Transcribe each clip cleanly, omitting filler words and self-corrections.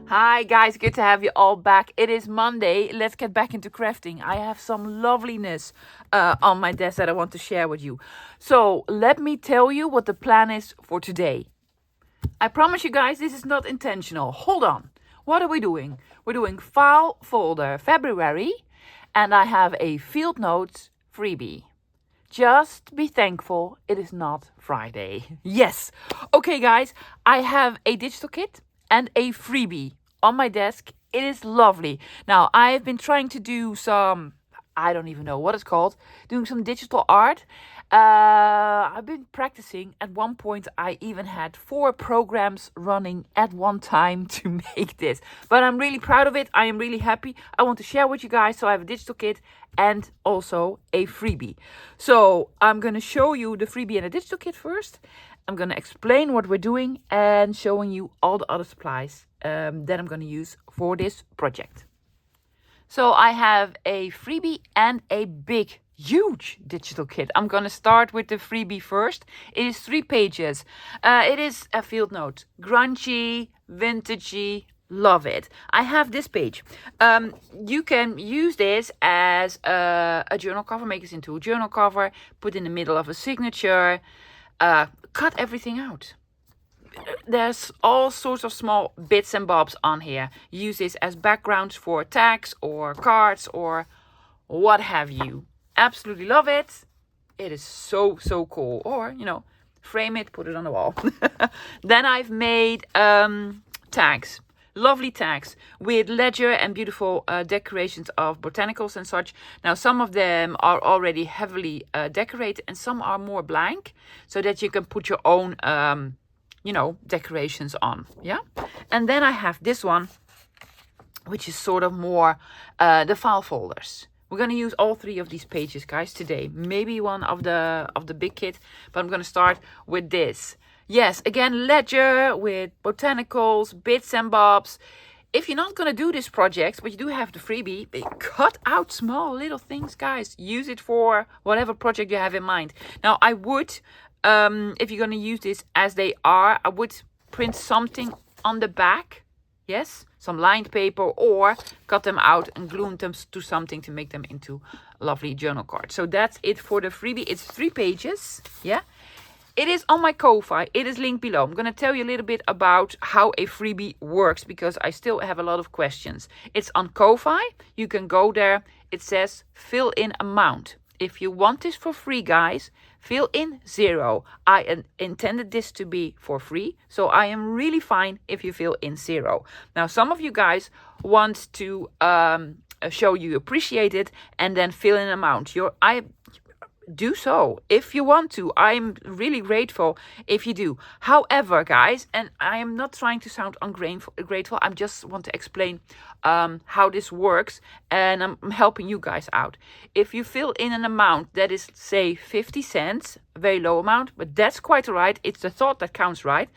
Hi guys, good to have you all back. It is Monday. Let's get back into crafting. I have some loveliness on my desk that I want to share with you. So let me tell you what the plan is for today. I promise you guys, this is not intentional. Hold on. What are we doing? We're doing file folder February, and I have a field notes freebie. Just be thankful it is not Friday. Yes. Okay, guys, I have a digital kit and a freebie on my desk. It is lovely. Now, I've been trying to do some, I don't even know what it's called, doing some digital art. I've been practicing. At one point, I even had 4 programs running at one time to make this. But I'm really proud of it. I am really happy. I want to share with you guys. So I have a digital kit and also a freebie. So I'm going to show you the freebie and the digital kit first. I'm going to explain what we're doing and showing you all the other supplies that I'm going to use for this project. So I have a freebie and a big, huge digital kit. I'm going to start with the freebie first. It is 3 pages. It is a field note. Grungy, vintagey, love it. I have this page. You can use this as a journal cover, make it into a journal cover, put in the middle of a signature, cut everything out. There's all sorts of small bits and bobs on here. Use this as backgrounds for tags or cards or what have you. Absolutely love it. It is so cool. Or, frame it, put it on the wall. Then I've made tags. Lovely tags with ledger and beautiful decorations of botanicals and such. Now, some of them are already heavily decorated and some are more blank so that you can put your own decorations on. Yeah. And then I have this one, which is sort of more the file folders. We're going to use all 3 of these pages, guys, today. Maybe one of the big kit, but I'm going to start with this. Yes, again, ledger with botanicals, bits and bobs. If you're not going to do this project, but you do have the freebie, cut out small little things, guys. Use it for whatever project you have in mind. Now, I would, if you're going to use this as they are, I would print something on the back. Yes, some lined paper, or cut them out and glue them to something to make them into lovely journal cards. So that's it for the freebie. It's 3 pages. Yeah. It is on my Ko-fi. It is linked below. I'm going to tell you a little bit about how a freebie works because I still have a lot of questions. It's on Ko-fi. You can go there. It says fill in amount. If you want this for free, guys, fill in 0. I intended this to be for free, so I am really fine if you fill in 0. Now, some of you guys want to show you appreciate it and then fill in amount. Do so if you want to. I'm really grateful if you do. However, guys, and I am not trying to sound ungrateful, I just want to explain how this works, and I'm helping you guys out. If you fill in an amount that is, say, 50 cents, a very low amount, but that's quite all right. It's the thought that counts, right?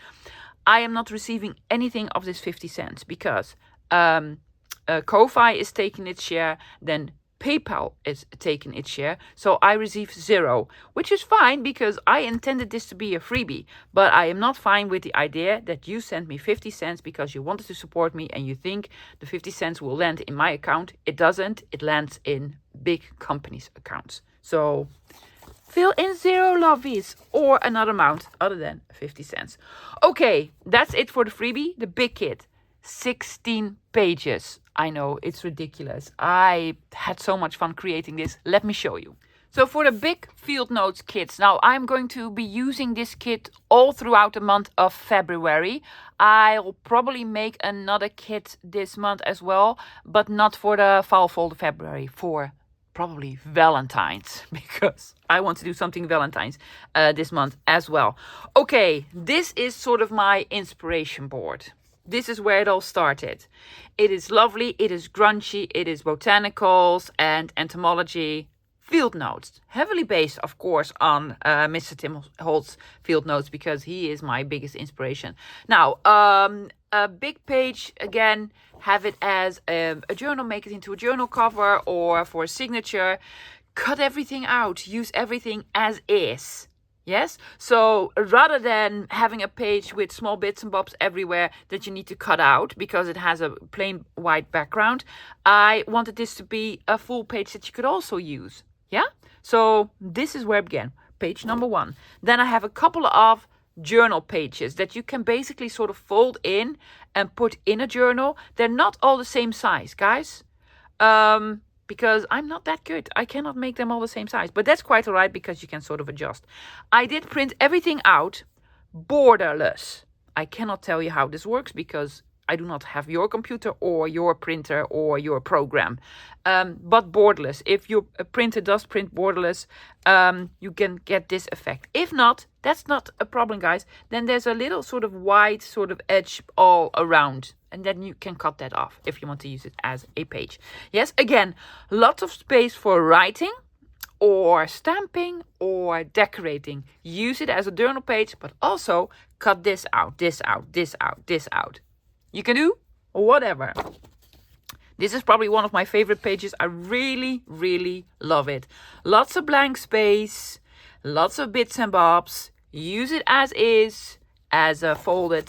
I am not receiving anything of this 50 cents because Ko-fi is taking its share, then PayPal is taking its share, so I receive 0, which is fine because I intended this to be a freebie, but I am not fine with the idea that you sent me 50 cents because you wanted to support me and you think the 50 cents will land in my account. It doesn't. It lands in big companies' accounts. So fill in 0, lovies, or another amount other than 50 cents. Okay, that's it for the freebie, the big kit. 16 pages. I know, it's ridiculous. I had so much fun creating this. Let me show you. So for the big field notes kits, now I'm going to be using this kit all throughout the month of February. I'll probably make another kit this month as well, but not for the file folder February, for probably Valentine's, because I want to do something Valentine's this month as well. Okay, this is sort of my inspiration board. This is where it all started. It is lovely, it is grungy, it is botanicals and entomology field notes. Heavily based, of course, on Mr. Tim Holt's field notes because he is my biggest inspiration. Now, a big page, again, have it as a journal, make it into a journal cover or for a signature. Cut everything out, use everything as is. Yes, so rather than having a page with small bits and bobs everywhere that you need to cut out because it has a plain white background, I wanted this to be a full page that you could also use. Yeah, so this is where I began, page number 1. Then I have a couple of journal pages that you can basically sort of fold in and put in a journal. They're not all the same size, guys. Because I'm not that good. I cannot make them all the same size. But that's quite all right because you can sort of adjust. I did print everything out borderless. I cannot tell you how this works because I do not have your computer or your printer or your program. But borderless. If your printer does print borderless, you can get this effect. If not, that's not a problem, guys. Then there's a little sort of white sort of edge all around. And then you can cut that off if you want to use it as a page. Yes, again, lots of space for writing or stamping or decorating. Use it as a journal page, but also cut this out, this out, this out, this out. You can do whatever. This is probably one of my favorite pages. I really, really love it. Lots of blank space, lots of bits and bobs. Use it as is, as a folded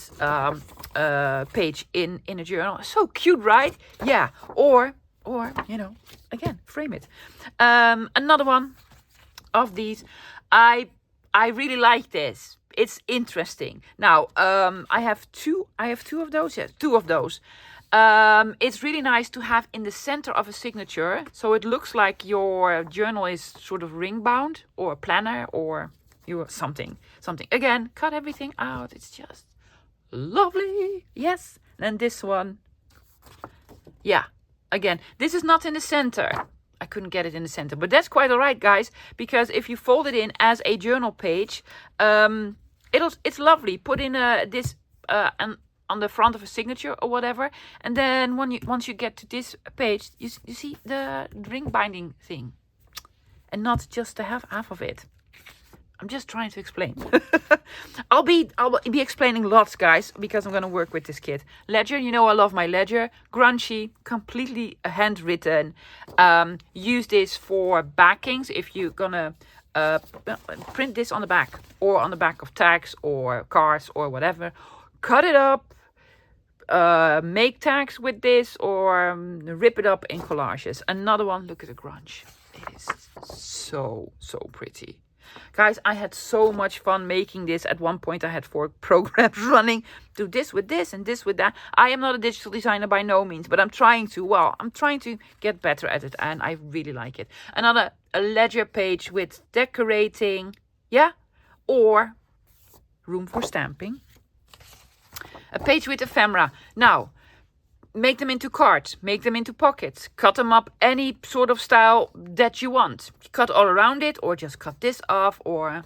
page in a journal. So cute, right? Yeah. Or you know, again, frame it. Another one of these. I really like this. It's interesting. Now, I have two of those. Yes, 2 of those. It's really nice to have in the center of a signature, so it looks like your journal is sort of ring bound or a planner or your something. Again, cut everything out. It's just lovely. Yes. And this one. Yeah. Again, this is not in the center. I couldn't get it in the center, but that's quite all right, guys, because if you fold it in as a journal page, it's lovely. Put in this on the front of a signature or whatever, and then once you get to this page, you see the ring binding thing, and not just to have half of it. I'm just trying to explain. I'll be explaining lots, guys, because I'm going to work with this kit. Ledger, you know I love my ledger. Grungy, completely handwritten. Use this for backings if you're going to print this on the back or on the back of tags or cards or whatever. Cut it up. Make tags with this or rip it up in collages. Another one, look at the grunge. It is so pretty. Guys, I had so much fun making this. At one point, I had 4 programs running. Do this with this and this with that. I am not a digital designer by no means, but I'm trying to get better at it, and I really like it. Another a ledger page with decorating, yeah, or room for stamping. A page with ephemera. Now, make them into cards, make them into pockets, cut them up any sort of style that you want. Cut all around it or just cut this off or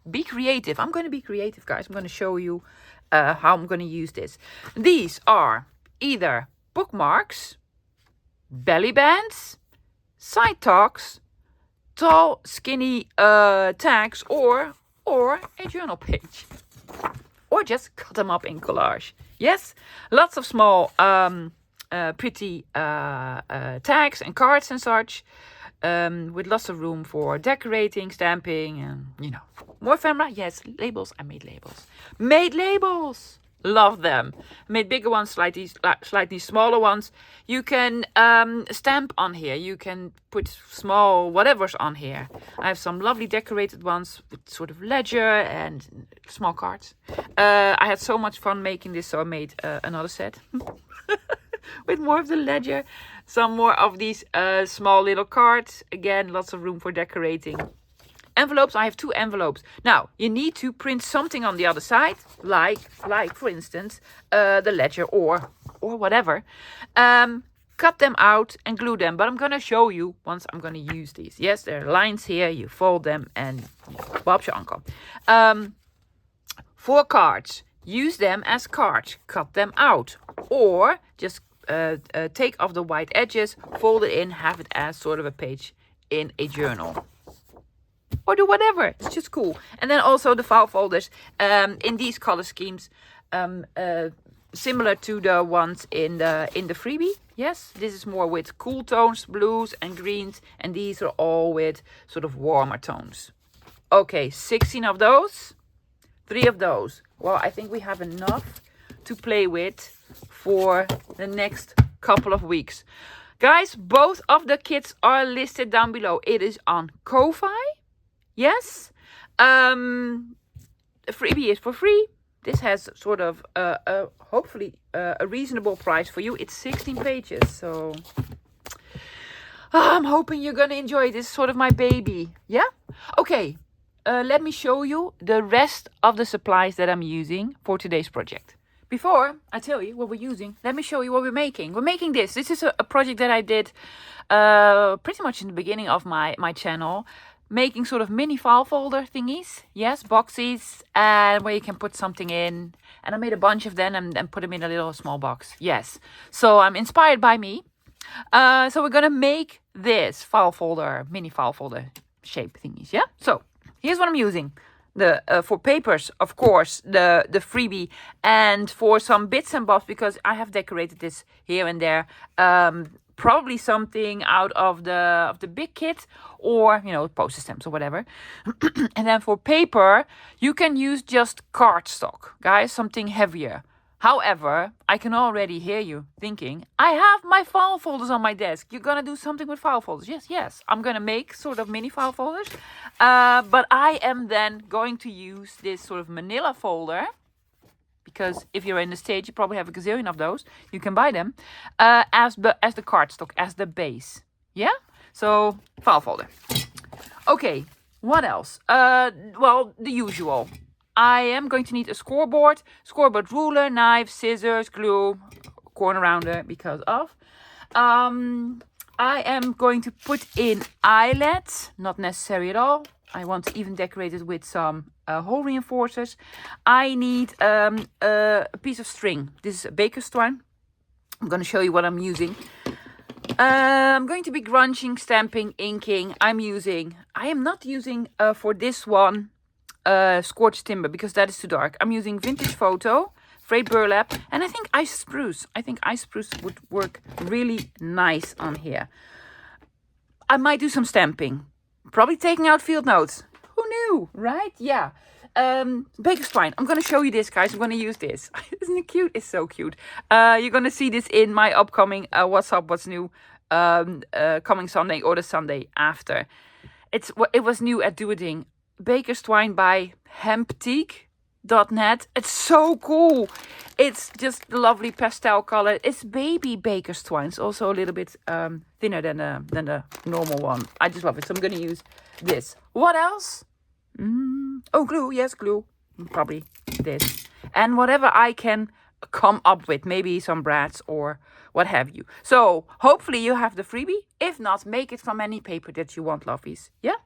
be creative. I'm going to be creative, guys. I'm going to show you how I'm going to use this. These are either bookmarks, belly bands, side talks, tall, skinny tags, or a journal page. Or just cut them up in collage. Yes, lots of small, pretty tags and cards and such, with lots of room for decorating, stamping, and, you know, more ephemera. Yes, labels. I made labels. Made labels. Love them. Made bigger ones, slightly smaller ones. You can stamp on here. You can put small whatevers on here. I have some lovely decorated ones with sort of ledger and small cards. I had so much fun making this, so I made another set with more of the ledger. Some more of these small little cards. Again, lots of room for decorating. Envelopes, I have 2 envelopes. Now, you need to print something on the other side, like for instance, the ledger or whatever. Cut them out and glue them, but I'm going to show you once I'm going to use these. Yes, there are lines here, you fold them and Bob's your uncle. For cards, use them as cards, cut them out, or just take off the white edges, fold it in, have it as sort of a page in a journal. Or do whatever. It's just cool. And then also the file folders in these color schemes, similar to the ones in the freebie. Yes, this is more with cool tones, blues and greens, and these are all with sort of warmer tones. Okay, 16 of those, 3 of those. Well, I think we have enough to play with for the next couple of weeks. Guys, both of the kits are listed down below. It is on Ko-Fi. Yes. Freebie is for free. This has sort of hopefully a reasonable price for you. It's 16 pages, so I'm hoping you're gonna enjoy this. Sort of my baby. Yeah. Okay. Let me show you the rest of the supplies that I'm using for today's project. Before I tell you what we're using, let me show you what we're making. We're making this. This is a project that I did pretty much in the beginning of my channel. Making sort of mini file folder thingies. Yes, boxes, and where you can put something in. And I made a bunch of them and put them in a little small box. Yes. So I'm inspired by me. So we're going to make this file folder, mini file folder shape thingies. Yeah. So here's what I'm using. For papers, of course, the freebie, and for some bits and bobs, because I have decorated this here and there. Probably something out of the big kit, or poster stamps or whatever. And then for paper, you can use just cardstock, guys, something heavier. However, I can already hear you thinking, I have my file folders on my desk. You're gonna do something with file folders. Yes, I'm gonna make sort of mini file folders. But I am then going to use this sort of manila folder, because if you're in the States, you probably have a gazillion of those. You can buy them as the cardstock, as the base. Yeah? So, file folder. Okay, what else? Well, the usual. I am going to need a scoreboard ruler, knife, scissors, glue, corner rounder, because of. I am going to put in eyelets, not necessary at all. I want to even decorate it with some hole reinforcers. I need a piece of string. This is a baker's twine. I'm going to show you what I'm using. I'm going to be grunging, stamping, inking. I am not using for this one scorched timber, because that is too dark. I'm using vintage photo, frayed burlap, and I think ice spruce. I think ice spruce would work really nice on here. I might do some stamping. Probably taking out field notes. Who knew, right? Yeah. Baker's twine. I'm going to show you this, guys. I'm going to use this. Isn't it cute? It's so cute. You're going to see this in my upcoming What's Up, What's New coming Sunday or the Sunday after. It was new at Doing. Baker's twine by hempteak.net. It's so cool. It's just lovely pastel color. It's baby baker's twine. It's also a little bit thinner than the normal one. I just love it. So I'm going to use this. What else? Oh, glue. Yes, glue. Probably this. And whatever I can come up with. Maybe some brads or what have you. So hopefully you have the freebie. If not, make it from any paper that you want, lovies. Yeah?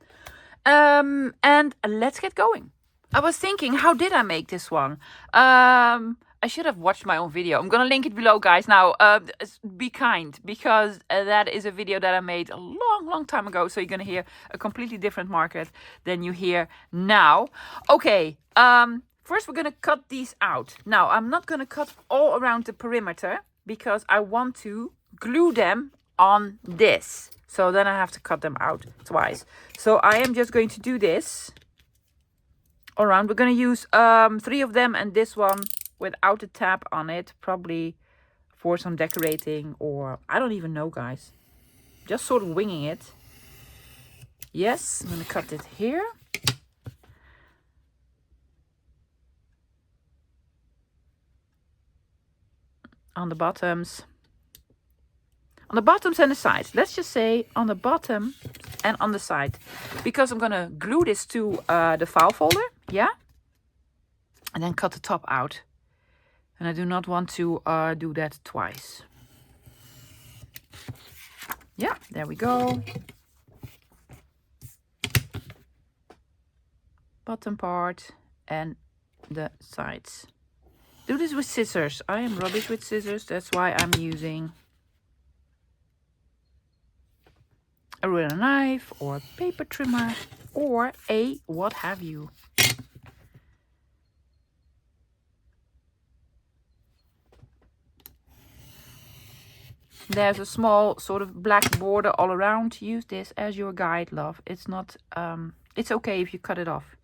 And let's get going. I was thinking, how did I make this one? I should have watched my own video. I'm gonna link it below, guys. Now, be kind, because that is a video that I made a long time ago. So you're gonna hear a completely different market than you hear now. Okay, first we're gonna cut these out. Now, I'm not gonna cut all around the perimeter, because I want to glue them on this. So then I have to cut them out twice. So I am just going to do this around. We're going to use 3 of them, and this one without a tab on it. Probably for some decorating, or I don't even know, guys. Just sort of winging it. Yes, I'm going to cut it here. On the bottoms. On the bottoms and the sides. Let's just say on the bottom and on the side. Because I'm going to glue this to the file folder. Yeah. And then cut the top out. And I do not want to do that twice. Yeah, there we go. Bottom part and the sides. Do this with scissors. I am rubbish with scissors. That's why I'm using a ruler knife or a paper trimmer or a what have you. There's a small sort of black border all around. Use this as your guide, love. It's not it's okay if you cut it off.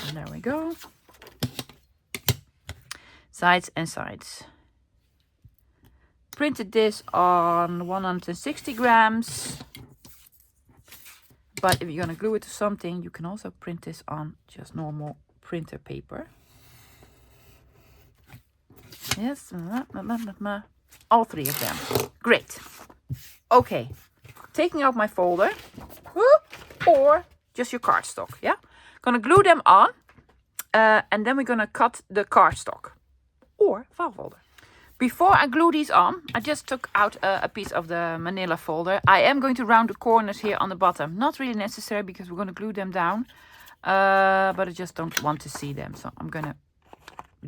And there we go. Sides and sides. Printed this on 160 grams. But if you're going to glue it to something, you can also print this on just normal printer paper. Yes, all three of them. Great. Okay, taking out my folder, or just your cardstock, yeah? Gonna glue them on, and then we're gonna cut the cardstock, or file folder. Before I glue these on, I just took out a piece of the manila folder. I am going to round the corners here on the bottom. Not really necessary because we're going to glue them down. But I just don't want to see them. So I'm going to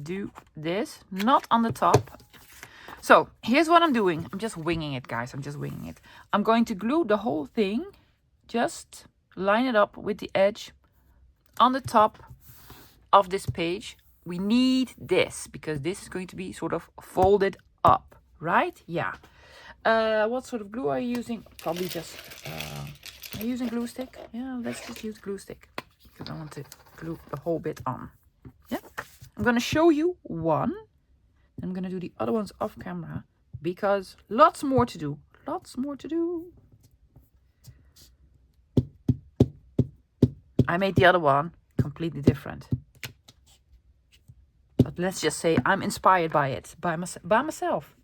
do this. Not on the top. So here's what I'm doing. I'm just winging it, guys. I'm just winging it. I'm going to glue the whole thing. Just line it up with the edge on the top of this page. We need this because this is going to be sort of folded up, right? Yeah. What sort of glue are you using? Probably just, are you using glue stick? Yeah, let's just use glue stick because I want to glue the whole bit on. Yeah. I'm going to show you one. I'm going to do the other ones off camera because lots more to do. Lots more to do. I made the other one completely different. But let's just say I'm inspired by it, by myself.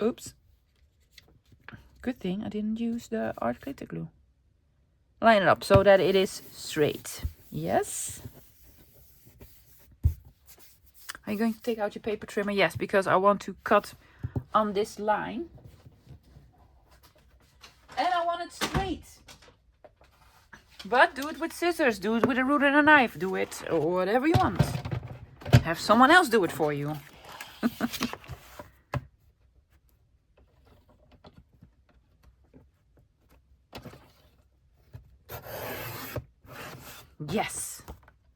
Oops. Good thing I didn't use the art glitter glue. Line it up so that it is straight. Yes. Are you going to take out your paper trimmer? Yes, because I want to cut on this line. And I want it straight. But do it with scissors, do it with a ruler and a knife, do it or whatever you want. Have someone else do it for you. Yes,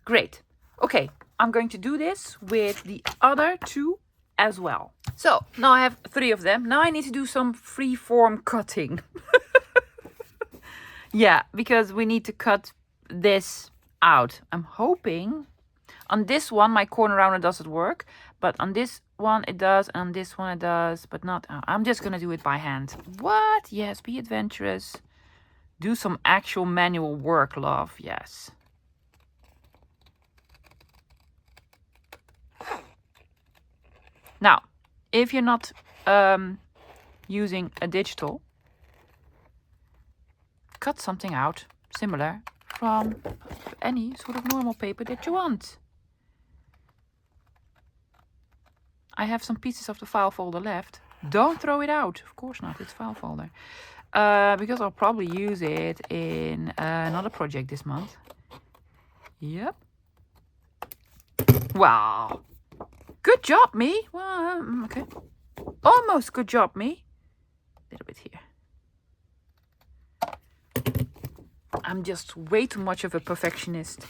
great. Okay, I'm going to do this with the other two as well. So now I have 3 of them. Now I need to do some free form cutting. Yeah, because we need to cut this out. I'm hoping on this one my corner rounder doesn't work, but on this one it does, and on this one it does, but not. I'm just gonna do it by hand. What? Yes, be adventurous. Do some actual manual work, love. Yes. Now, if you're not using a digital, cut something out similar from any sort of normal paper that you want. I have some pieces of the file folder left. Don't throw it out. Of course not, it's file folder. Because I'll probably use it in another project this month. Yep. Wow. Good job, me. Well, okay. Almost good job, me. A little bit here. I'm just way too much of a perfectionist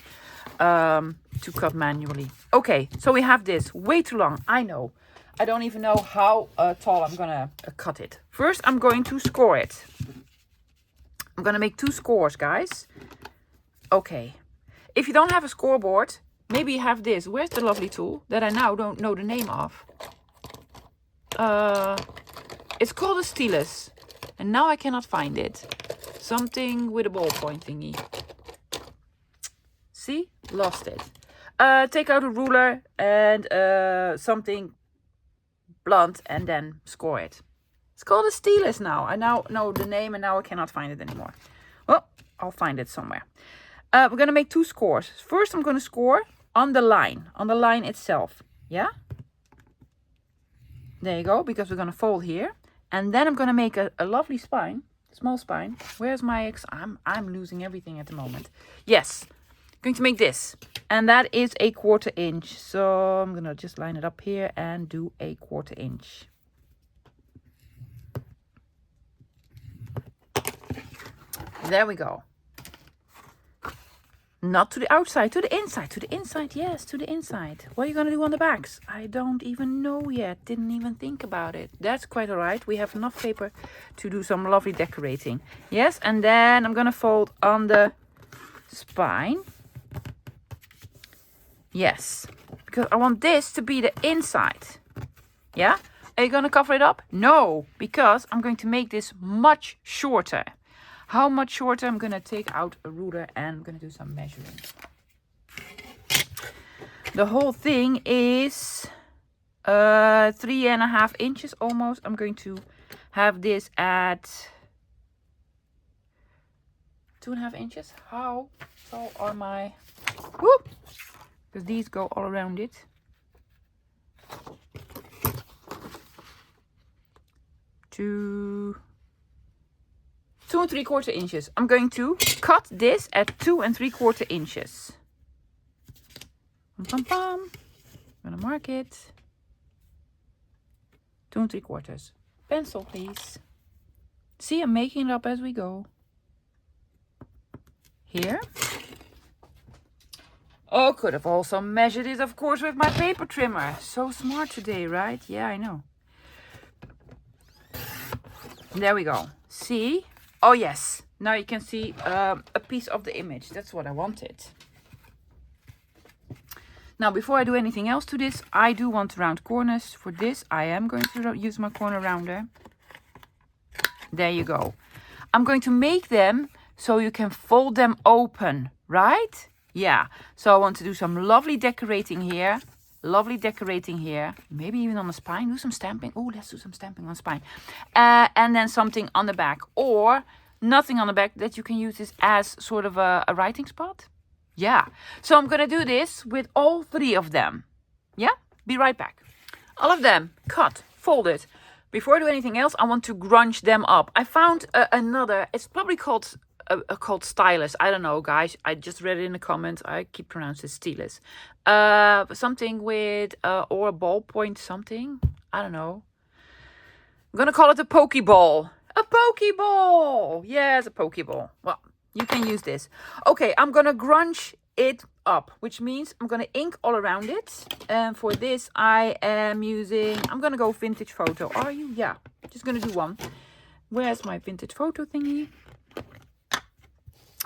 to cut manually. Okay, so we have this. Way too long, I know. I don't even know how tall I'm gonna cut it. First, I'm going to score it. I'm gonna make 2 scores, guys. Okay. If you don't have a scoreboard, maybe you have this. Where's the lovely tool that I now don't know the name of? It's called a stylus. And now I cannot find it. Something with a ballpoint thingy. See? Lost it. Take out a ruler and something blunt and then score it. It's called a stylus now. I now know the name and now I cannot find it anymore. Well, I'll find it somewhere. We're going to make 2 scores. First, I'm going to score on the line itself. Yeah? There you go, because we're going to fold here. And then I'm going to make a lovely spine, small spine. Where's my X? I'm losing everything at the moment. Yes, going to make this. And that is a 1/4 inch. So I'm going to just line it up here and do a 1/4 inch. There we go. Not to the outside, to the inside. To the inside, yes, to the inside. What are you going to do on the backs? I don't even know yet. Didn't even think about it. That's quite all right. We have enough paper to do some lovely decorating. Yes, and then I'm going to fold on the spine. Yes, because I want this to be the inside. Yeah? Are you going to cover it up? No, because I'm going to make this much shorter. How much shorter? I'm going to take out a ruler and I'm going to do some measuring. The whole thing is 3.5 inches almost. I'm going to have this at 2.5 inches. How tall are my... Whoop! Because these go all around it. 2 3/4 inches. I'm going to cut this at 2 3/4 inches. Pam, pam, pam. I'm gonna mark it. 2 3/4. Pencil, please. See, I'm making it up as we go. Here. Oh, could have also measured it, of course, with my paper trimmer. So smart today, right? Yeah, I know. There we go. See? Oh, yes. Now you can see a piece of the image. That's what I wanted. Now, before I do anything else to this, I do want round corners. For this, I am going to use my corner rounder. There you go. I'm going to make them so you can fold them open, right? Yeah. So I want to do some lovely decorating here. Lovely decorating here. Maybe even on the spine. Do some stamping. Oh, let's do some stamping on the spine. And then something on the back. Or nothing on the back, that you can use this as sort of a writing spot. Yeah. So I'm going to do this with all 3 of them. Yeah? Be right back. All of them cut, folded. Before I do anything else, I want to grunge them up. I found another. It's probably called stylus. I don't know, guys. I just read it in the comments. I keep pronouncing it stylus. Something with or a ballpoint something. I don't know. I'm gonna call it a pokeball. A pokeball. Yes, a pokeball. Well, you can use this. Okay, I'm gonna grunge it up, which means I'm gonna ink all around it. And for this, I am using. I'm gonna go vintage photo. Are you? Yeah. Just gonna do one. Where's my vintage photo thingy?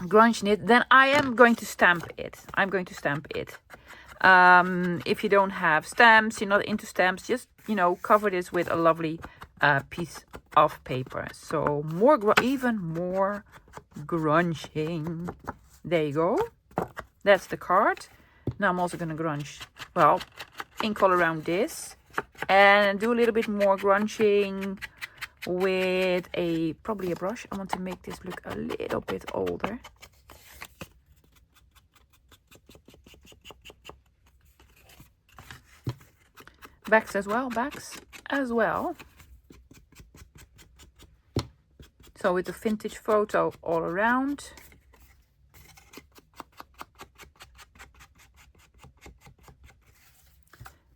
Grunge it. Then I am going to stamp it. I'm going to stamp it. If you don't have stamps, you're not into stamps, just, you know, cover this with a lovely piece of paper. So even more grunging. There you go. That's the card. Now I'm also going to grunge, well, ink all around this. And do a little bit more grunging with probably a brush. I want to make this look a little bit older. Backs as well. So with the vintage photo all around.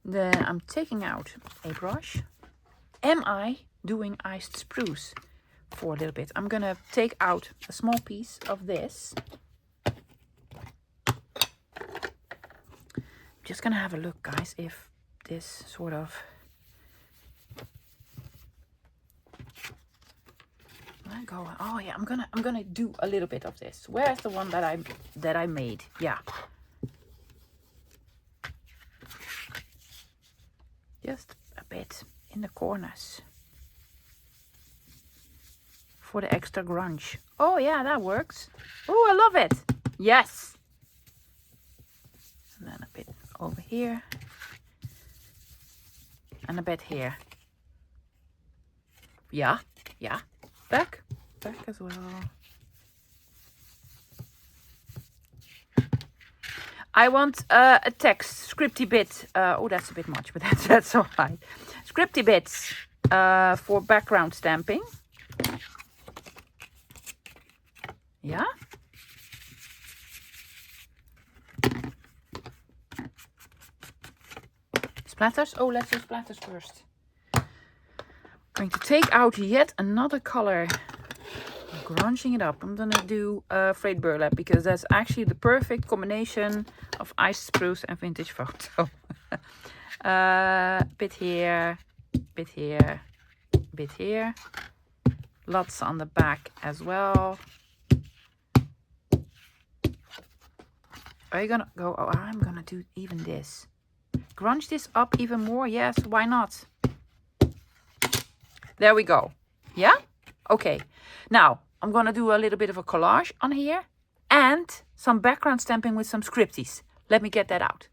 Then I'm taking out a brush. Am I doing iced spruce for a little bit? I'm gonna take out a small piece of this. Just gonna have a look, guys, if this sort of go. Oh yeah, I'm gonna do a little bit of this. Where's the one that I made? Yeah. Just a bit in the corners for the extra grunge. Oh yeah, that works. Oh, I love it. Yes. And then a bit over here. And a bit here. Yeah. Back as well. I want a text, scripty bit. Oh, that's a bit much, but that's all right. Scripty bits for background stamping. Yeah. Splatters. Oh, let's do splatters first. Going to take out yet another color grunging it up. I'm gonna do frayed burlap because that's actually the perfect combination of ice spruce and vintage photo. Bit here, bit here, bit here. Lots on the back as well. Are you gonna go? Oh, I'm gonna do even this. Grunge this up even more. Yes, why not? There we go. Yeah? Okay. Now, I'm gonna do a little bit of a collage on here and some background stamping with some scripties. Let me get that out.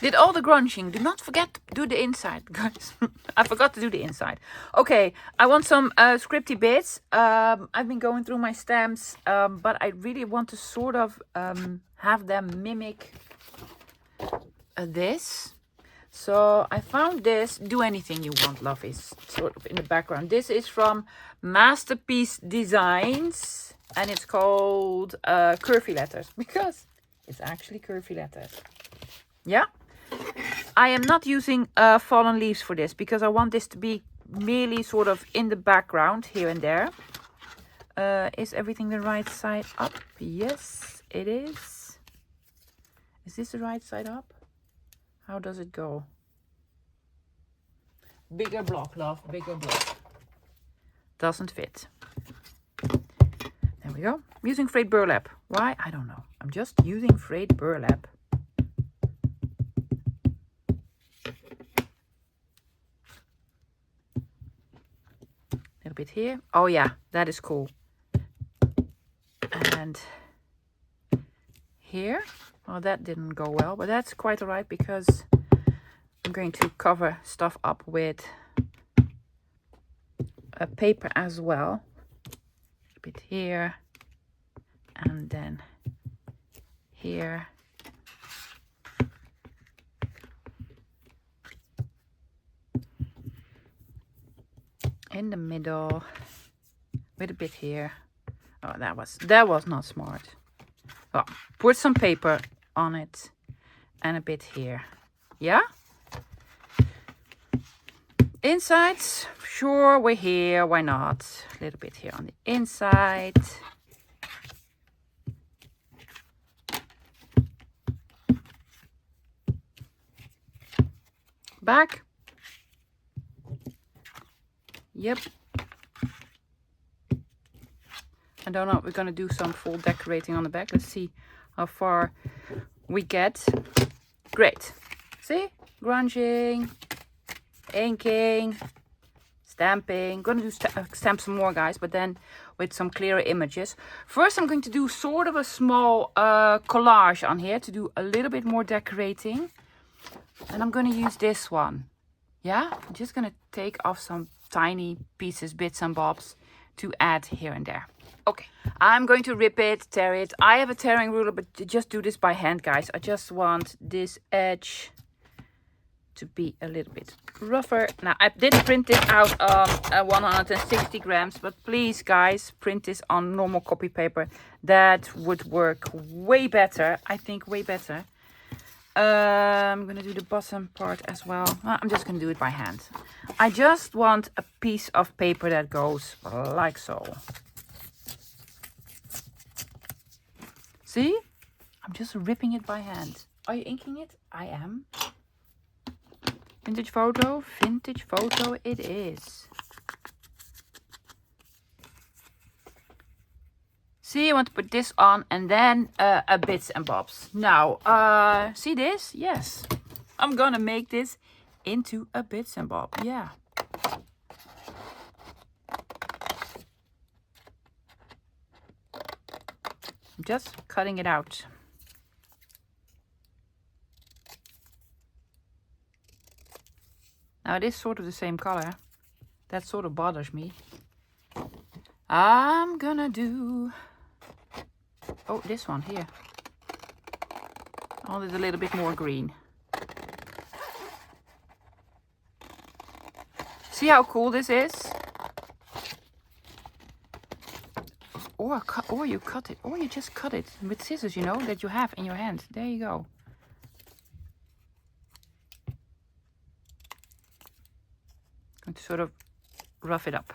Did all the grunging. Do not forget to do the inside, guys. I forgot to do the inside. Okay, I want some scripty bits. I've been going through my stamps, but I really want to sort of have them mimic this. So I found this. Do anything you want, love, is sort of in the background. This is from Masterpiece Designs, and it's called curvy letters because it's actually curvy letters. Yeah. I am not using fallen leaves for this because I want this to be merely sort of in the background here and there. Is everything the right side up? Yes, it is. Is this the right side up? How does it go? Bigger block, love, bigger block. Doesn't fit. There we go. I'm using frayed burlap. Why? I don't know. I'm just using frayed burlap. Little bit here. Oh yeah, that is cool. And here. Well, that didn't go well, but that's quite alright because I'm going to cover stuff up with a paper as well. A bit here and then here. In the middle with a bit here. Oh, that was not smart. Well, put some paper on it and a bit here. Yeah? Insides, sure, we're here, why not? A little bit here on the inside. Back. Yep. I don't know, we're gonna do some full decorating on the back. Let's see how far we get. Great. See? Grunging, inking, stamping. Gonna do stamp some more, guys, but then with some clearer images. First, I'm going to do sort of a small collage on here to do a little bit more decorating. And I'm gonna use this one. Yeah? I'm just gonna take off some tiny pieces, bits and bobs to add here and there. Okay, I'm going to rip it, tear it. I have a tearing ruler, but just do this by hand, guys. I just want this edge to be a little bit rougher. Now, I did print this out on 160 grams, but please, guys, print this on normal copy paper. That would work way better, I think, way better. I'm going to do the bottom part as well. I'm just going to do it by hand. I just want a piece of paper that goes like so. See? I'm just ripping it by hand. Are you inking it? I am. Vintage photo it is. See, I want to put this on and then a bits and bobs. Now, see this? Yes. I'm gonna make this into a bits and bob. Yeah. I'm just cutting it out. Now it is sort of the same color. That sort of bothers me. I'm gonna do... Oh, this one here. I wanted a little bit more green. See how cool this is? Or you cut it, or you just cut it with scissors, you know, that you have in your hand. There you go. Going to sort of rough it up.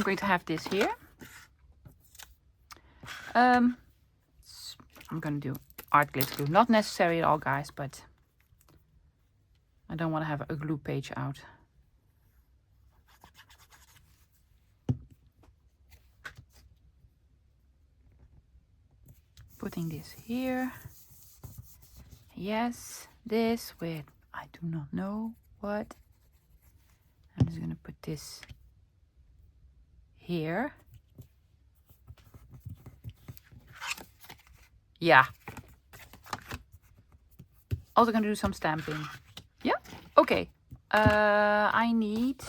going to have this here. I'm going to do art glitter glue. Not necessary at all, guys, but I don't want to have a glue page out. Putting this here. Yes, this with, I do not know what. I'm just going to put this here. Yeah. Also going to do some stamping. Yeah, okay. I need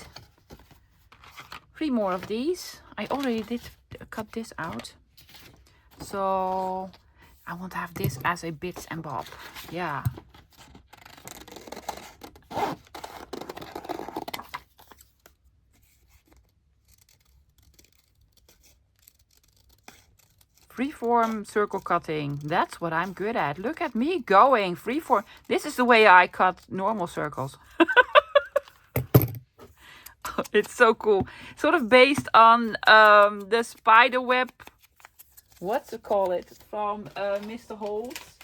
3 more of these. I already did cut this out. So I want to have this as a bits and bob. Yeah. Freeform circle cutting. That's what I'm good at. Look at me going. Freeform. This is the way I cut normal circles. It's so cool. Sort of based on the spider web. What's it call it? From Mr. Holtz.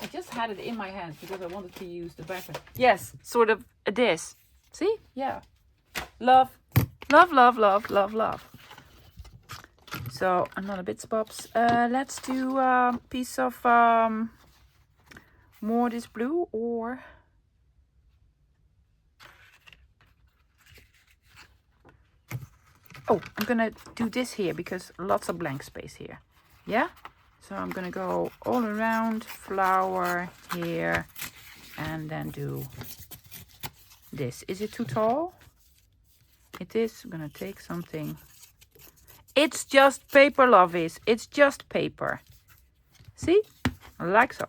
I just had it in my hands because I wanted to use the background. Yes, sort of this. See? Yeah. Love. Love, love, love, love, love. So another bits bobs. Let's do a piece of more this blue, or oh, I'm gonna do this here because lots of blank space here. Yeah, so I'm gonna go all around, flower here, and then do this. Is it too tall? It is. I'm gonna take something. It's just paper, lovies. It's just paper. See? Like so.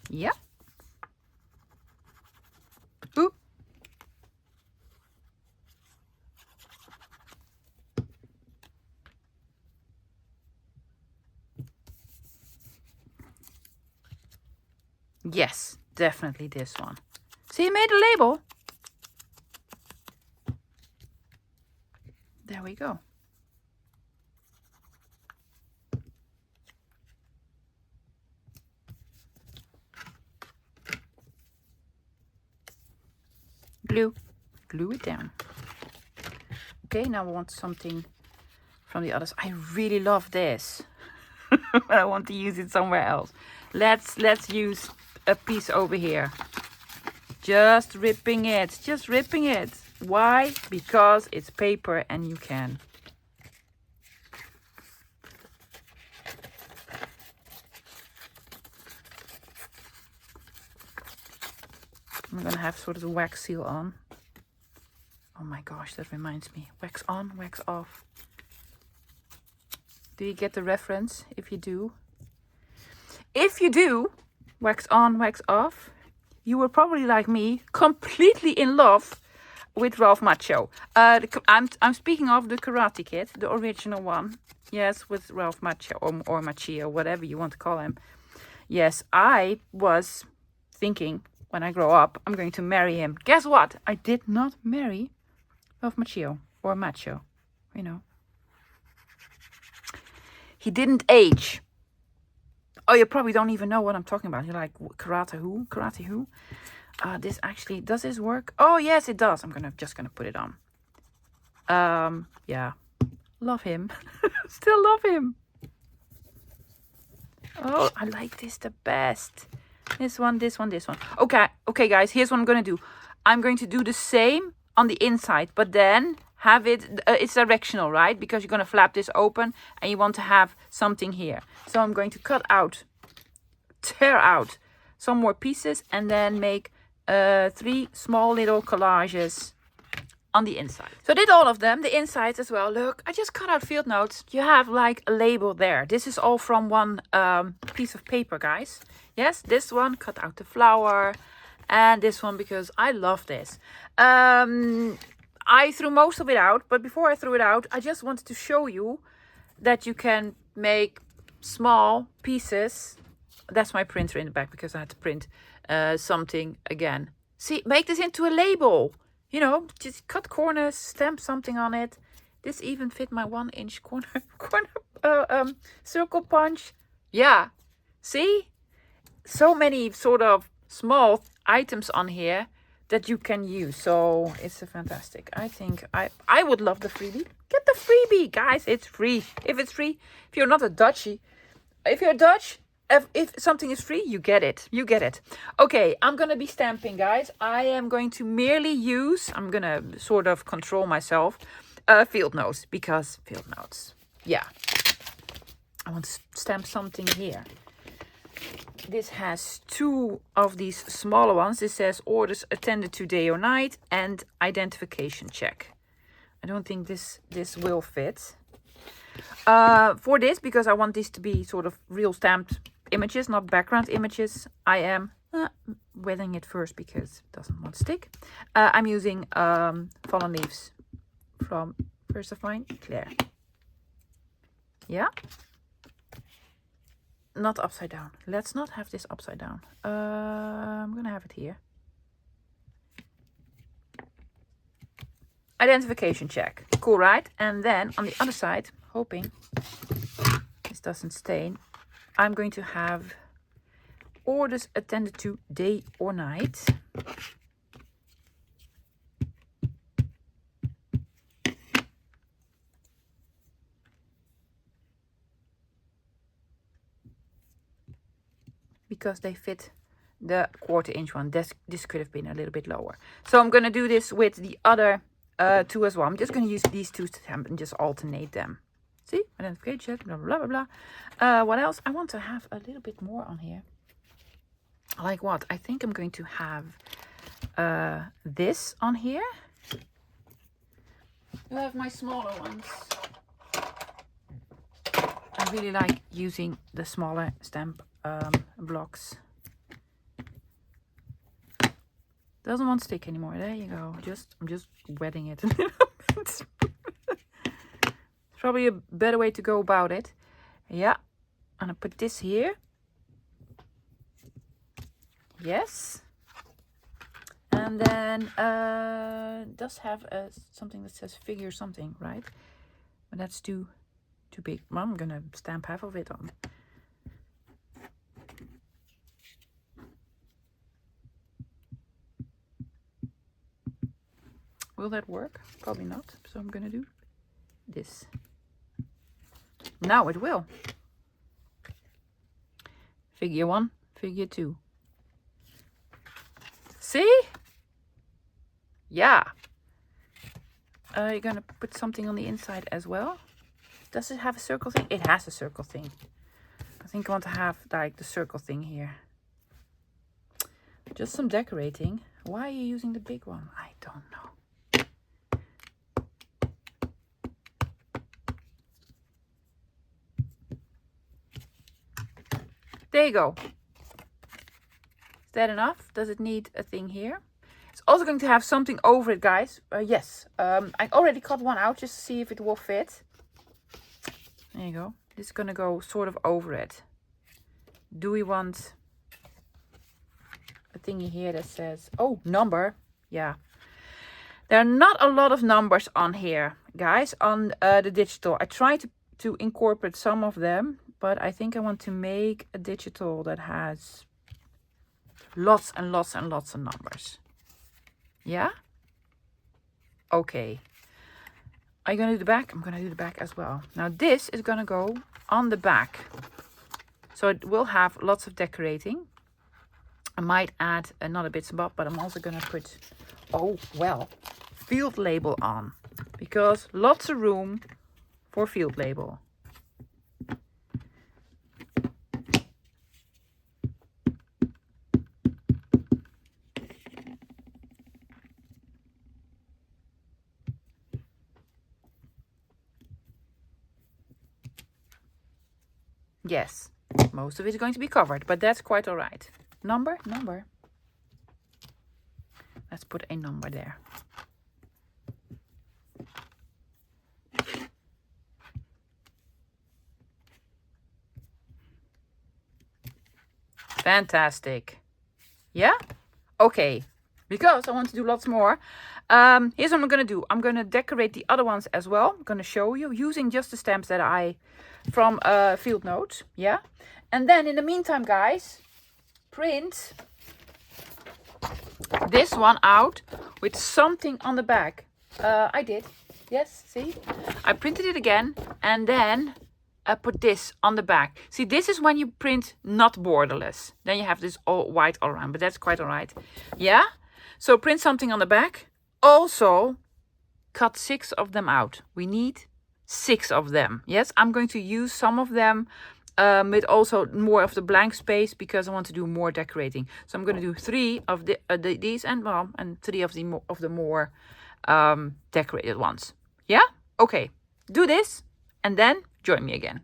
Yeah. Ooh. Yes, definitely this one. See, you made a label. There we go. Glue. Glue it down. Okay, now I want something from the others. I really love this. But I want to use it somewhere else. Let's use a piece over here. Just ripping it. Just ripping it. Why? Because it's paper and you can. I'm gonna have sort of the wax seal on. Oh my gosh, that reminds me. Wax on, wax off. Do you get the reference? If you do, wax on, wax off, you were probably like me, completely in love with Ralph Macchio. I'm speaking of the Karate Kid, the original one. Yes, with Ralph Macchio or Macchio, whatever you want to call him. Yes, I was thinking when I grow up, I'm going to marry him. Guess what? I did not marry Ralph Macchio or Macchio, you know. He didn't age. Oh, you probably don't even know what I'm talking about. You're like, karate who? Karate who? This actually, does this work? Oh, yes, it does. I'm just gonna put it on. Yeah. Love him. Still love him. Oh, I like this the best. This one, this one, this one. Okay, guys, here's what I'm gonna do. I'm going to do the same on the inside, but then have it, it's directional, right? Because you're gonna flap this open and you want to have something here. So I'm going to tear out some more pieces and then make 3 small little collages on the inside. So I did all of them, the insides as well. Look, I just cut out field notes. You have like a label there. This is all from one piece of paper, guys. Yes, this one, cut out the flower, and this one because I love this. I threw most of it out, but before I threw it out, I just wanted to show you that you can make small pieces That's my printer in the back because I had to print something again. See, make this into a label. You know, just cut corners, stamp something on it. This even fit my 1-inch circle punch. Yeah, see? So many sort of small items on here that you can use. So it's a fantastic. I think I would love the freebie. Get the freebie, guys. It's free. If it's free, if you're not a Dutchie, if you're Dutch, if something is free, you get it. You get it. Okay, I'm going to be stamping, guys. I am going to merely use, I'm going to sort of control myself, field notes. Because field notes. Yeah. I want to stamp something here. This has 2 of these smaller ones. This says orders attended to day or night and identification check. I don't think this will fit. For this, because I want these to be sort of real stamped images, not background images, I am wetting it first because it doesn't want to stick. I'm using Fallen Leaves from First of Mine, Claire. Yeah. Not upside down. Let's not have this upside down. I'm gonna have it here. Identification check. Cool, right? And then on the other side, hoping this doesn't stain, I'm going to have orders attended to day or night. Because they fit the 1/4 inch one. This could have been a little bit lower. So I'm going to do this with the other 2 as well. I'm just going to use these 2 to stamp and just alternate them. See? Identification check, blah, blah, blah, blah. What else? I want to have a little bit more on here. Like what? I think I'm going to have this on here. I have my smaller ones. I really like using the smaller stamp blocks. Doesn't want to stick anymore. There you go. I'm just wetting it a little bit. It's probably a better way to go about it. Yeah. I'm gonna put this here. Yes. And then it does have something that says figure something, right? But that's too big. Well, I'm gonna stamp half of it on. Will that work? Probably not. So I'm gonna do this. Now it will. Figure 1, figure 2. See? Yeah. You're gonna put something on the inside as well. Does it have a circle thing? It has a circle thing. I think I want to have like the circle thing here. Just some decorating. Why are you using the big one? I don't know. There you go. Is that enough? Does it need a thing here? It's also going to have something over it, guys. Yes. I already cut one out just to see if it will fit. There you go. This is going to go sort of over it. Do we want a thingy here that says, oh, number? Yeah. There are not a lot of numbers on here, guys, on the digital. I tried to incorporate some of them, but I think I want to make a digital that has lots and lots and lots of numbers. Yeah? Okay. Are you going to do the back? I'm going to do the back as well. Now this is going to go on the back. So it will have lots of decorating. I might add another bits and bobs, but I'm also going to put, oh, well, field label on. Because lots of room for field label. Yes, most of it is going to be covered, but that's quite all right. Number. Let's put a number there. Fantastic. Yeah? Okay. Because I want to do lots more. Here's what I'm going to do. I'm going to decorate the other ones as well. I'm going to show you using just the stamps that I from Field Notes. Yeah? And then in the meantime, guys, print this one out with something on the back. I did. Yes, see? I printed it again and then I put this on the back. See, this is when you print not borderless. Then you have this all white all around, but that's quite all right. Yeah? So print something on the back. Also, cut 6 of them out. We need 6 of them. Yes, I'm going to use some of them with also more of the blank space because I want to do more decorating. So I'm going to do 3 of these and 3 of the more decorated ones. Yeah? Okay. Do this and then join me again.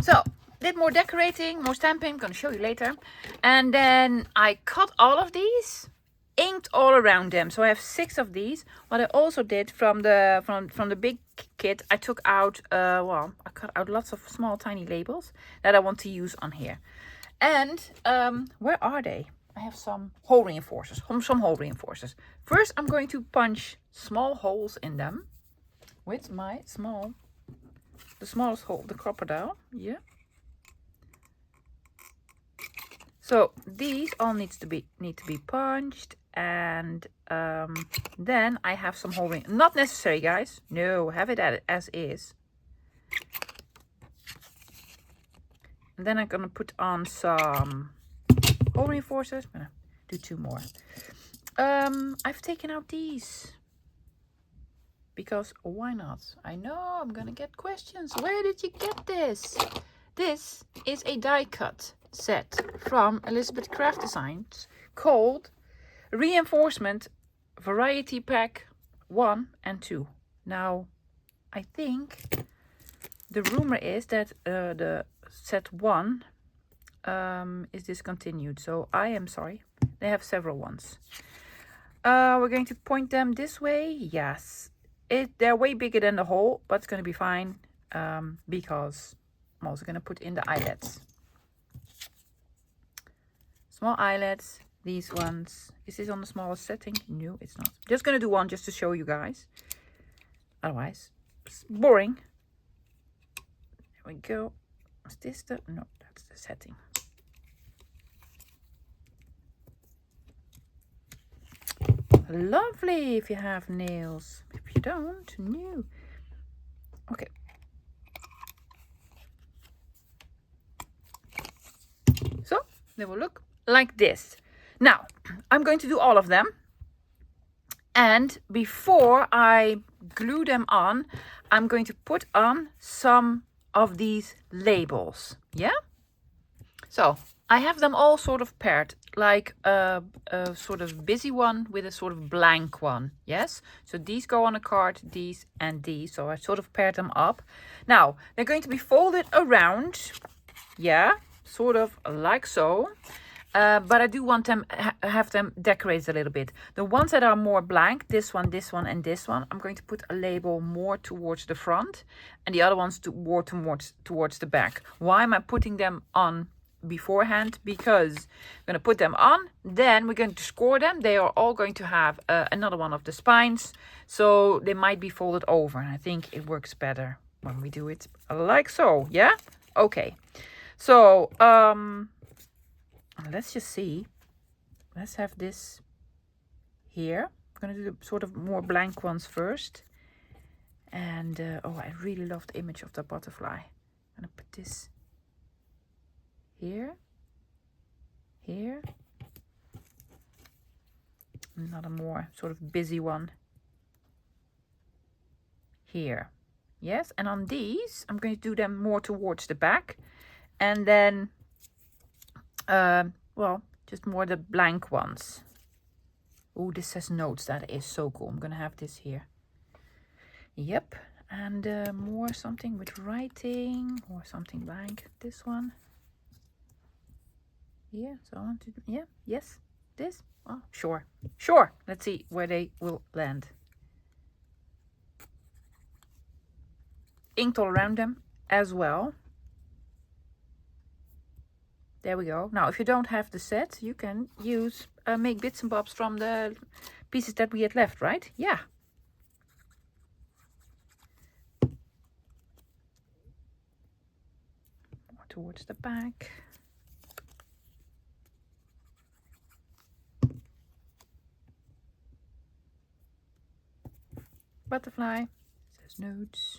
So, did more decorating, more stamping. I'm going to show you later. And then I cut all of these, inked all around them. So I have 6 of these. What I also did from the big kit, I took out, I cut out lots of small tiny labels that I want to use on here. And where are they? I have some hole reinforcers. First, I'm going to punch small holes in them with my the smallest hole, the crocodile. Yeah. So these all need to be punched, and then I have some hole ring. Not necessary, guys. No, have it as is. And then I'm gonna put on some hole reinforcers. I'm gonna do 2 more. I've taken out these because why not? I know I'm gonna get questions. Where did you get this? This is a die cut set from Elizabeth Craft Designs called Reinforcement Variety Pack 1 and 2. Now, I think the rumor is that the set 1 is discontinued. So I am sorry. They have several ones. We're going to point them this way. Yes. They're way bigger than the hole, but it's going to be fine because I'm also going to put in the eyelets. Small eyelets, these ones. Is this on the smallest setting? No, it's not. Just going to do one just to show you guys. Otherwise, it's boring. There we go. Is this the... No, that's the setting. Lovely if you have nails. If you don't, no. Okay. So, they will look like this. Now, I'm going to do all of them. And before I glue them on, I'm going to put on some of these labels. Yeah? So, I have them all sort of paired, like a sort of busy one with a sort of blank one. Yes? So these go on a card, these and these. So I sort of paired them up. Now, they're going to be folded around. Yeah? Sort of like so. But I do want them have them decorated a little bit. The ones that are more blank, this one, and this one, I'm going to put a label more towards the front, and the other ones more towards the back. Why am I putting them on beforehand? Because I'm going to put them on, then we're going to score them. They are all going to have another one of the spines, so they might be folded over, and I think it works better when we do it like so. Yeah? Okay. So, let's just see. Let's have this here. I'm going to do the sort of more blank ones first. And, oh, I really love the image of the butterfly. I'm going to put this here. Here. Another more sort of busy one here. Yes, and on these, I'm going to do them more towards the back. And then... well, just more the blank ones. Oh, this says notes. That is so cool. I'm gonna have this here. Yep. And more something with writing or something blank. This one. Yeah, so I want to... Yeah, yes. This? Oh, sure. Sure. Let's see where they will land. Inked all around them as well. There we go. Now, if you don't have the set, you can use, make bits and bobs from the pieces that we had left, right? Yeah. More towards the back. Butterfly. It says notes.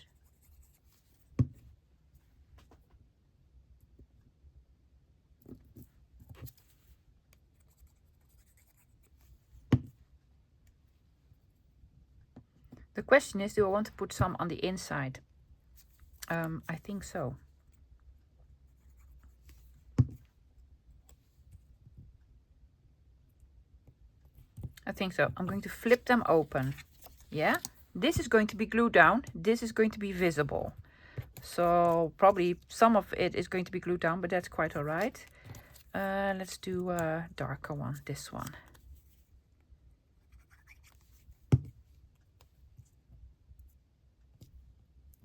The question is, do I want to put some on the inside? I think so. I think so. I'm going to flip them open. Yeah. This is going to be glued down. This is going to be visible. So probably some of it is going to be glued down, but that's quite all right. Let's do a darker one, this one.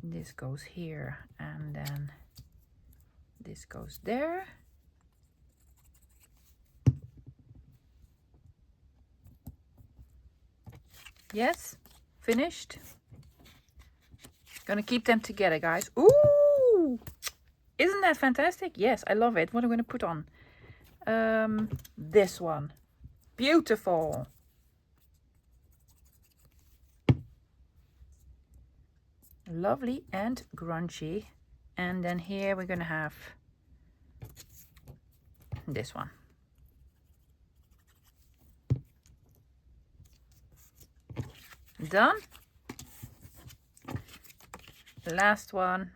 This goes here, and then this goes there. Yes, finished. Gonna keep them together, guys. Ooh, isn't that fantastic? Yes, I love it. What am I gonna put on? This one. Beautiful. Lovely and grungy. And then here we're gonna have this one. Done. Last one.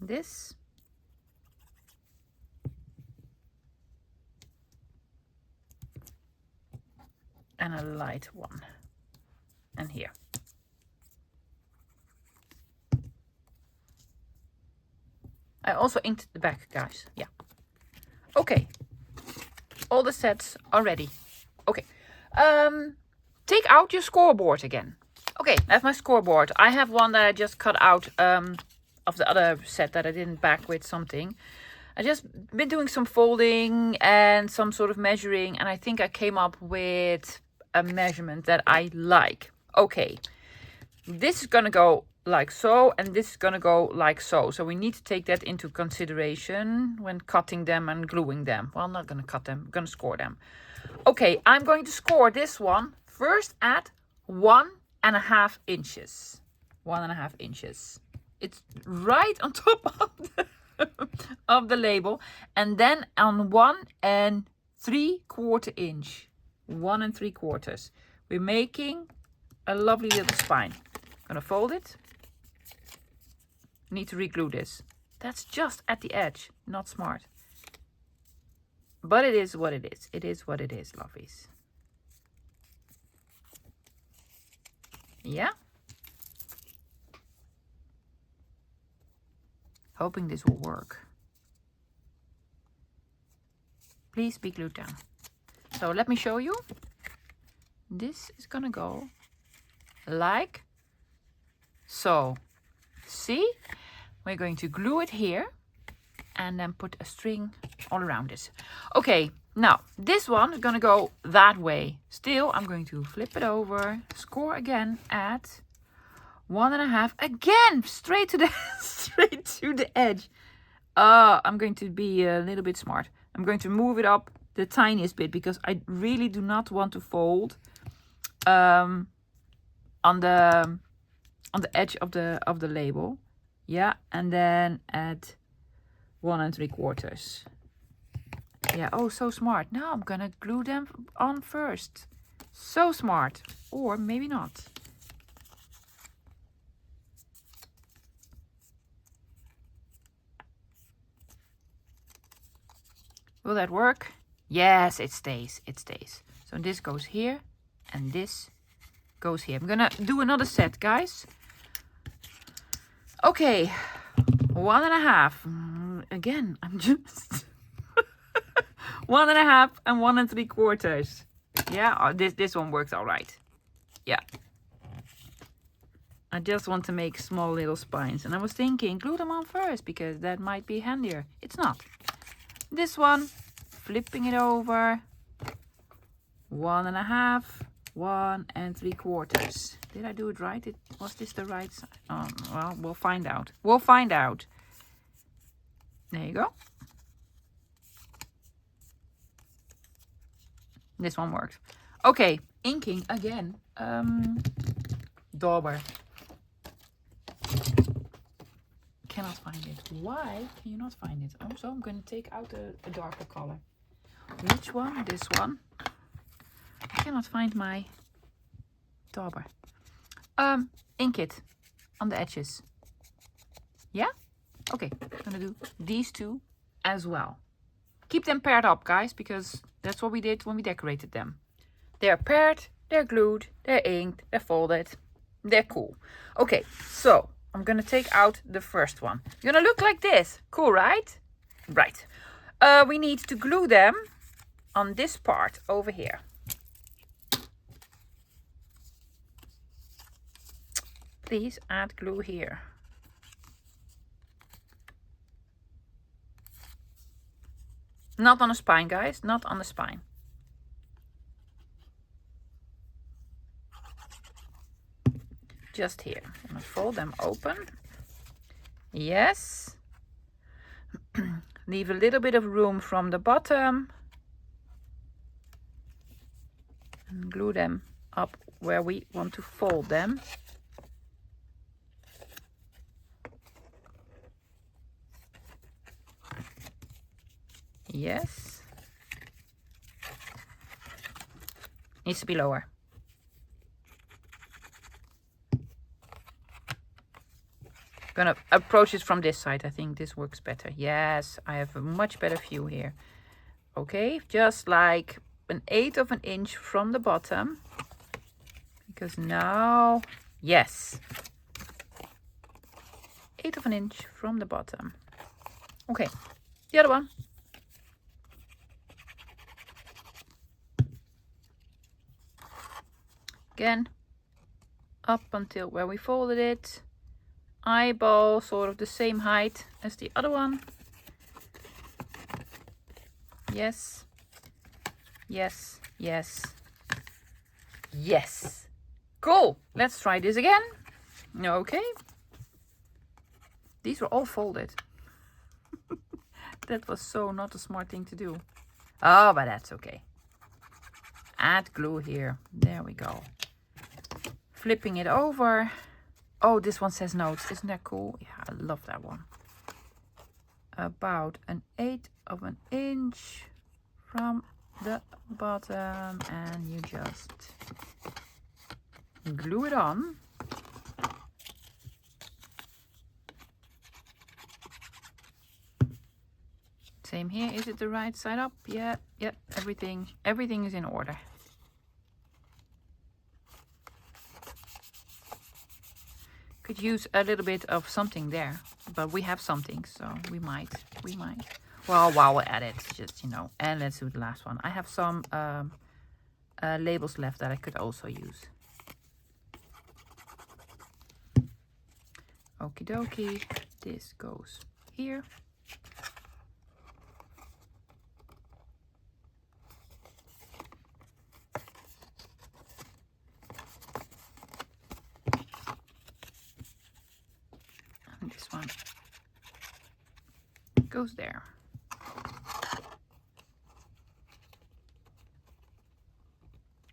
This. And a light one. And here. I also inked the back, guys. Yeah. Okay. All the sets are ready. Okay. Take out your scoreboard again. Okay, that's my scoreboard. I have one that I just cut out of the other set that I didn't back with something. I just been doing some folding and some sort of measuring, and I think I came up with a measurement that I like. Okay, this is gonna go like so, and this is gonna go like so. So we need to take that into consideration when cutting them and gluing them. Well, I'm not gonna cut them, I'm gonna score them. Okay, I'm going to score this one first at 1.5 inches. 1.5 inches. It's right on top of the label, and then on 1 3/4 inch. 1 3/4. We're making a lovely little spine. Gonna fold it. Need to re-glue this. That's just at the edge. Not smart. But it is what it is. It is what it is, lovies. Yeah. Hoping this will work. Please be glued down. So let me show you. This is gonna go like so. See? We're going to glue it here and then put a string all around it. Okay, now this one is gonna go that way. Still, I'm going to flip it over, score again at 1.5 again, straight to the edge. I'm going to be a little bit smart. I'm going to move it up the tiniest bit because I really do not want to fold on the edge of the label. Yeah, and then at 1 3/4. Yeah, oh, so smart. Now I'm gonna glue them on first. So smart. Or maybe not. Will that work? Yes, it stays. It stays. So this goes here and this goes here. I'm gonna do another set, guys. Okay, 1.5. Again, I'm just 1.5 and 1 3/4. Yeah, this one works all right. Yeah. I just want to make small little spines. And I was thinking, glue them on first, because that might be handier. It's not. This one, flipping it over. 1.5, 1 3/4. Did I do it right? Was this the right side? Well, we'll find out. We'll find out. There you go. This one works. Okay, inking again. Dauber. Cannot find it. Why can you not find it? Oh, so I'm going to take out a darker color. Which one? This one. I cannot find my dauber. Ink it on the edges. Yeah? Okay, I'm gonna do these two as well. Keep them paired up, guys, because that's what we did when we decorated them. They're paired, they're glued, they're inked, they're folded. They're cool. Okay, so I'm gonna take out the first one. It's gonna look like this. Cool, right? Right. We need to glue them on this part over here. Please add glue here. Not on the spine, guys. Not on the spine. Just here. I'm gonna fold them open. Yes. Leave a little bit of room from the bottom. And glue them up where we want to fold them. Yes. Needs to be lower. Gonna approach it from this side. I think this works better. Yes, I have a much better view here. Okay, just like 1/8 of an inch from the bottom. Because now, yes. 1/8 of an inch from the bottom. Okay, the other one. Again, up until where we folded it. Eyeball, sort of the same height as the other one. Yes. Yes, yes, yes. Cool. Let's try this again. Okay. These were all folded. That was so not a smart thing to do. Oh, but that's okay. Add glue here. There we go. Flipping it over. Oh, this one says notes. Isn't that cool? Yeah, I love that one. About 1/8 of an inch from the bottom, and you just glue it on. Same here. Is it the right side up? Yeah, yeah. Everything is in order. Could use a little bit of something there, but we have something, so we might. Well, while we're at it, just, you know. And let's do the last one. I have some labels left that I could also use. Okie dokie. This goes here. And this one goes there.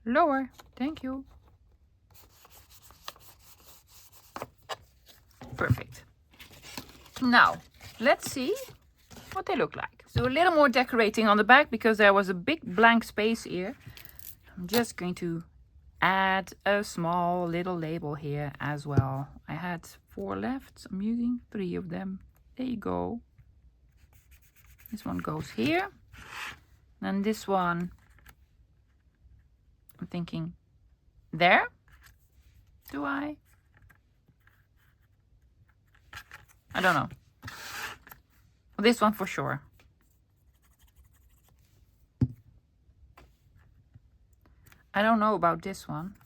Lower. Thank you. Perfect. Now, let's see what they look like. So a little more decorating on the back because there was a big blank space here. I'm just going to add a small little label here as well. I had 4 left. So I'm using 3 of them. There you go. This one goes here. And this one, I'm thinking, there? Do I? I don't know. This one for sure. I don't know about this one.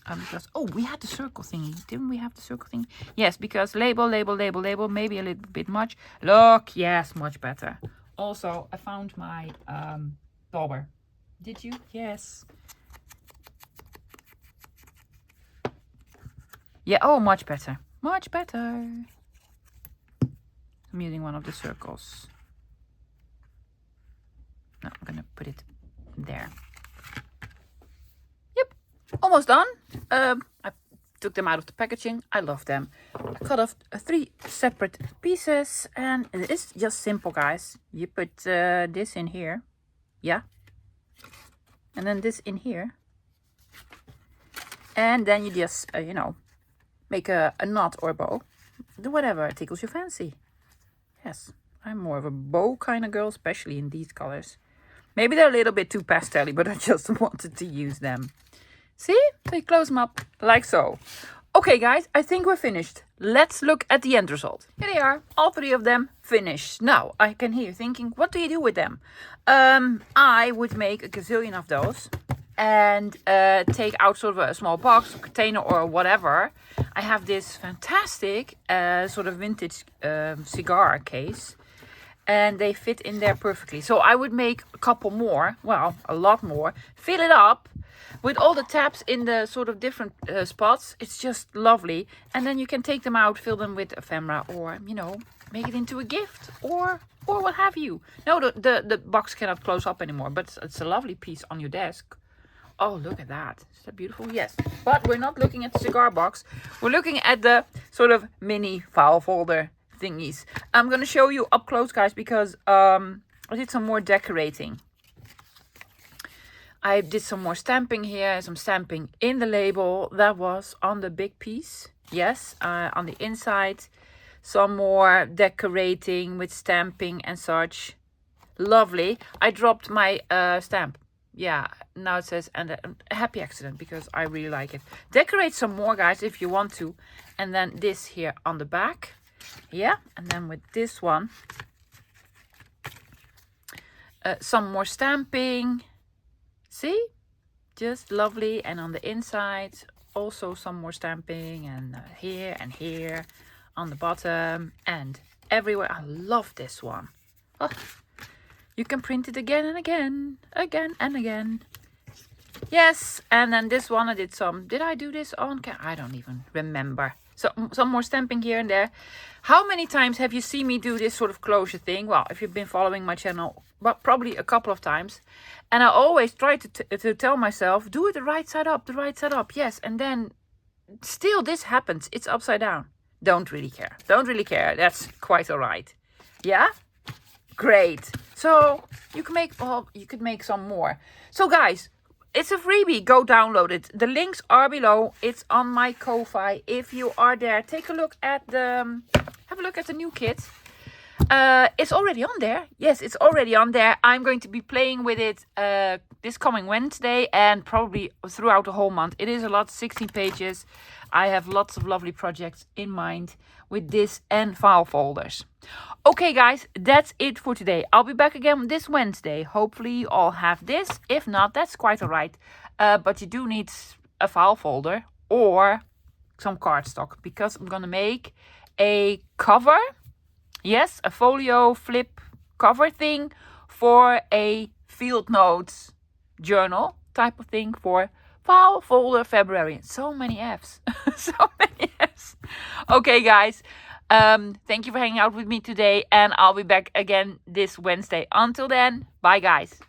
Because, oh, we had the circle thingy. Didn't we have the circle thingy? Yes, because label, label, label, label, maybe a little bit much. Look, yes, much better. Also, I found my dauber. Did you? Yes. Yeah, oh, much better. Much better. I'm using one of the circles. No, I'm going to put it there. Yep, almost done. I took them out of the packaging. I love them. I cut off 3 separate pieces, and it is just simple, guys. You put this in here. Yeah. And then this in here. And then you just, you know, make a knot or a bow. Do whatever tickles your fancy. Yes, I'm more of a bow kind of girl, especially in these colors. Maybe they're a little bit too pastel-y, but I just wanted to use them. See? So you close them up like so. Okay, guys, I think we're finished. Let's look at the end result. Here they are, all 3 of them finished. Now, I can hear you thinking, what do you do with them? I would make a gazillion of those and take out sort of a small box, container, or whatever. I have this fantastic sort of vintage cigar case, and they fit in there perfectly. So I would make a couple more, well, a lot more, fill it up with all the tabs in the sort of different spots. It's just lovely. And then you can take them out, fill them with ephemera, or, you know, make it into a gift, or what have you. No, the box cannot close up anymore, but it's a lovely piece on your desk. Oh, look at that. Is that beautiful? Yes. But we're not looking at the cigar box. We're looking at the sort of mini file folder thingies. I'm going to show you up close, guys, because I did some more decorating. I did some more stamping here, some stamping in the label. That was on the big piece. Yes, on the inside. Some more decorating with stamping and such. Lovely. I dropped my stamp. Yeah, now it says, and a happy accident, because I really like it. Decorate some more, guys, if you want to. And then this here on the back. Yeah, and then with this one, some more stamping. See? Just lovely. And on the inside, also some more stamping. And here and here on the bottom. And everywhere. I love this one. Oh. You can print it again and again, again and again. Yes, and then this one I did some. Did I do this on camera? I don't even remember. So some more stamping here and there. How many times have you seen me do this sort of closure thing? Well, if you've been following my channel, but probably a couple of times. And I always try to tell myself, do it the right side up, the right side up. Yes, and then still this happens. It's upside down. Don't really care. Don't really care. That's quite all right. Yeah? Great. So you can make, well, you could make some more. So guys, it's a freebie. Go download it. The links are below. It's on my Ko-Fi. If you are there, take a look at the, have a look at the new kit. It's already on there. Yes, it's already on there. I'm going to be playing with it this coming Wednesday and probably throughout the whole month. It is a lot, 16 pages. I have lots of lovely projects in mind with this and file folders. Okay, guys, that's it for today. I'll be back again this Wednesday. Hopefully you all have this. If not, that's quite all right. But you do need a file folder or some cardstock, because I'm going to make a cover. Yes, a folio flip cover thing for a field notes journal type of thing for file folder February. So many F's. So many F's. Okay, guys. Thank you for hanging out with me today, and I'll be back again this Wednesday. Until then, bye, guys.